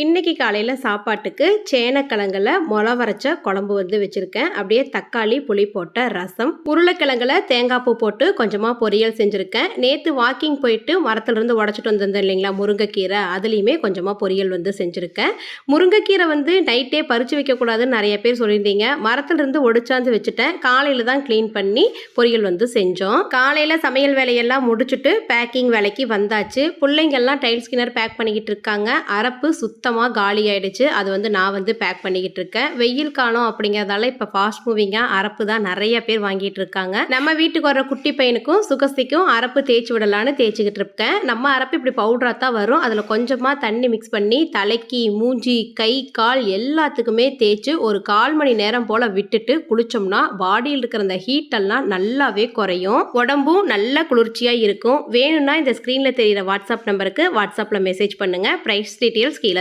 இன்னைக்கு காலையில சாப்பாட்டுக்கு சேனக்கிழங்குல மொள வரைச்ச குழம்பு வச்சிருக்கேன். அப்படியே தக்காளி புளி போட்ட ரசம், உருளைக்கிழங்குல தேங்காய் பூ போட்டு கொஞ்சமா பொரியல் செஞ்சிருக்கேன். நேத்து வாக்கிங் போயிட்டு மரத்துல இருந்து உடைச்சிட்டு வந்திருந்தேன் இல்லைங்களா, முருங்கைக்கீரை, அதுலயுமே கொஞ்சமா பொரியல் செஞ்சிருக்கேன். முருங்கைக்கீரை நைட்டே பறிச்சு வைக்க கூடாதுன்னு நிறைய பேர் சொல்லியிருந்தீங்க. மரத்துல இருந்து ஒடிச்சாந்து வச்சுட்டேன். காலையில தான் கிளீன் பண்ணி பொரியல் செஞ்சோம். காலையில சமையல் வேலையெல்லாம் முடிச்சுட்டு பேக்கிங் வேலைக்கு வந்தாச்சு. பிள்ளைங்கெல்லாம் டைல் ஸ்கின்னர் பேக் பண்ணிக்கிட்டு இருக்காங்க. அரப்பு சுத்தமாக காலி ஆயிடுச்சு. அது நான் பேக் பண்ணிக்கிட்டு இருக்கேன். வெயில் காலம் அப்படிங்கிறதால இப்போ ஃபாஸ்ட் மூவிங்காக அரப்பு தான் நிறைய பேர் வாங்கிட்டு இருக்காங்க. நம்ம வீட்டுக்கு வர குட்டி பையனுக்கும் சுகஸ்திக்கும் அரப்பு தேய்ச்சி விடலான்னு தேய்ச்சிக்கிட்டு இருக்கேன். நம்ம அரப்பு இப்படி பவுடராக தான் வரும். அதில் கொஞ்சமாக தண்ணி மிக்ஸ் பண்ணி தலைக்கு, மூஞ்சி, கை, கால் எல்லாத்துக்குமே தேய்ச்சி ஒரு 1/4 மணி நேரம் போல் விட்டுட்டு குளிச்சோம்னா பாடியில் இருக்கிற அந்த ஹீட்டெல்லாம் நல்லாவே குறையும். உடம்பும் நல்ல குளிர்ச்சியாக இருக்கும். வேணும்னா இந்த ஸ்க்ரீனில் தெரிகிற வாட்ஸ்அப் நம்பருக்கு வாட்ஸ்அப்பில் மெசேஜ் பண்ணுங்கள். ப்ரைஸ் டீட்டெயில்ஸ் கீழே